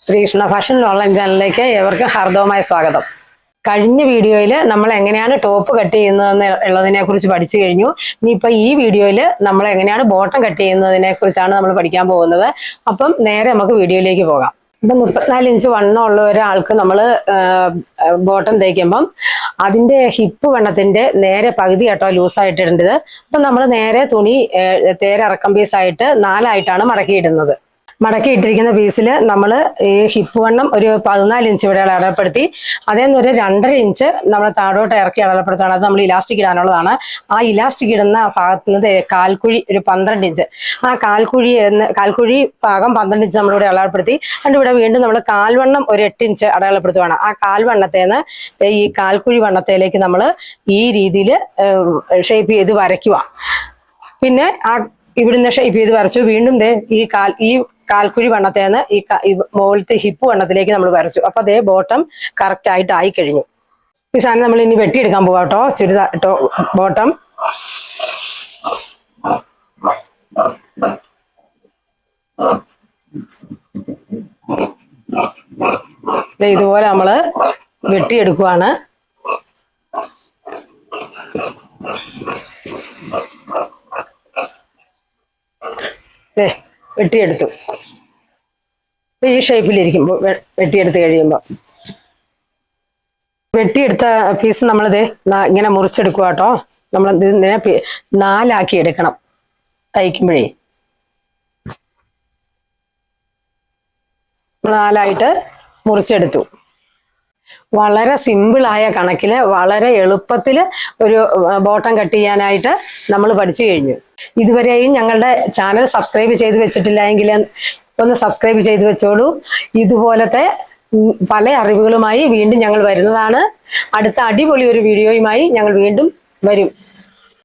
Sreekrishna fashion online ചാനലിലേക്ക് ഏവർക്കും ഹാർദവമായ സ്വാഗതം. കഴിഞ്ഞ വീഡിയോയിൽ നമ്മൾ എങ്ങനെയാണ് ടോപ്പ് കട്ട് ചെയ്യുന്നതെന്ന് ഉള്ളതിനെ കുറിച്ച് പഠിച്ചു കഴിഞ്ഞു. ഇനിയിപ്പോൾ ഈ വീഡിയോയിൽ നമ്മൾ എങ്ങനെയാണ് ബോട്ടം കട്ട് ചെയ്യുന്നതിനെ കുറിച്ചാണ് നമ്മൾ പഠിക്കാൻ പോകുന്നത്. അപ്പം നേരെ നമുക്ക് വീഡിയോയിലേക്ക് പോകാം. ഇപ്പം 34 ഇഞ്ച് വണ്ണമുള്ള ഒരാൾക്ക് നമ്മൾ ബോട്ടം തയ്ക്കുമ്പം അതിൻ്റെ ഹിപ്പ് വണ്ണത്തിൻ്റെ നേരെ പകുതി കേട്ടോ ലൂസായിട്ട് ഇടേണ്ടത്. അപ്പം നമ്മൾ നേരെ തുണി തേരിറക്കം പീസായിട്ട് 4ആയിട്ടാണ് മടക്കിയിടുന്നത്. മടക്കിയിട്ടിരിക്കുന്ന പീസിൽ നമ്മൾ ഈ ഹിപ്പ് വണ്ണം ഒരു 14 ഇഞ്ച് ഇവിടെ അടയാളപ്പെടുത്തി, അതേ ഒരു 2.5 ഇഞ്ച് നമ്മൾ താഴോട്ട് ഇറക്കി അടയാളപ്പെടുത്താണ്. അത് നമ്മൾ ഇലാസ്റ്റിക് ഇടാനുള്ളതാണ്. ആ ഇലാസ്റ്റിക് ഇടുന്ന ഭാഗത്ത് നിന്ന് കാൽക്കുഴി ഒരു 12 ഇഞ്ച്, ആ കാൽക്കുഴി ഭാഗം 12 ഇഞ്ച് നമ്മളിവിടെ അടയാളപ്പെടുത്തി. അതിൻ്റെ ഇവിടെ വീണ്ടും നമ്മൾ കാൽവണ്ണം ഒരു 8 ഇഞ്ച് അടയാളപ്പെടുത്തുവാണ്. ആ കാൽവണ്ണത്തേന്ന് ഈ കാൽക്കുഴി വണ്ണത്തേലേക്ക് നമ്മൾ ഈ രീതിയിൽ ഷേപ്പ് ചെയ്ത് വരയ്ക്കുക. പിന്നെ ആ ഇവിടുന്ന് ഷേപ്പ് ചെയ്ത് വരച്ചു. വീണ്ടും ഈ കാൽക്കുഴി വണ്ണത്തേന്ന് ഈ മുകളിലത്തെ ഹിപ്പ് വണ്ണത്തിലേക്ക് നമ്മൾ വരച്ചു. അപ്പൊ അതേ ബോട്ടം കറക്റ്റ് ആയിട്ട് ആയി കഴിഞ്ഞു. ഈ സാധനം നമ്മൾ ഇനി വെട്ടിയെടുക്കാൻ പോകാം കേട്ടോ. ചുരിദാർ ബോട്ടം ഇതുപോലെ നമ്മള് വെട്ടിയെടുക്കുവാണ്. വെട്ടിയെടുത്തു. ഈ ഷേപ്പിലിരിക്കുമ്പോൾ വെട്ടിയെടുത്ത് കഴിയുമ്പോൾ വെട്ടിയെടുത്ത പീസ് നമ്മളിത് ഇങ്ങനെ മുറിച്ചെടുക്കുക കേട്ടോ. നമ്മൾ ഇതിനെ 4ആക്കി എടുക്കണം. തയ്ക്കുമ്പോഴേ 4ആയിട്ട് മുറിച്ചെടുത്തു. വളരെ സിമ്പിളായ കണക്കിൽ വളരെ എളുപ്പത്തിൽ ഒരു ബോട്ടം കട്ട് ചെയ്യാനായിട്ട് നമ്മൾ പഠിച്ചു കഴിഞ്ഞു. ഇതുവരെയും ഞങ്ങളുടെ ചാനൽ സബ്സ്ക്രൈബ് ചെയ്ത് വെച്ചിട്ടില്ല എങ്കിൽ ഒന്ന് സബ്സ്ക്രൈബ് ചെയ്ത് വെച്ചോളൂ. ഇതുപോലത്തെ പല അറിവുകളുമായി വീണ്ടും ഞങ്ങൾ വരുന്നതാണ്. അടുത്ത അടിപൊളി ഒരു വീഡിയോയുമായി ഞങ്ങൾ വീണ്ടും വരും.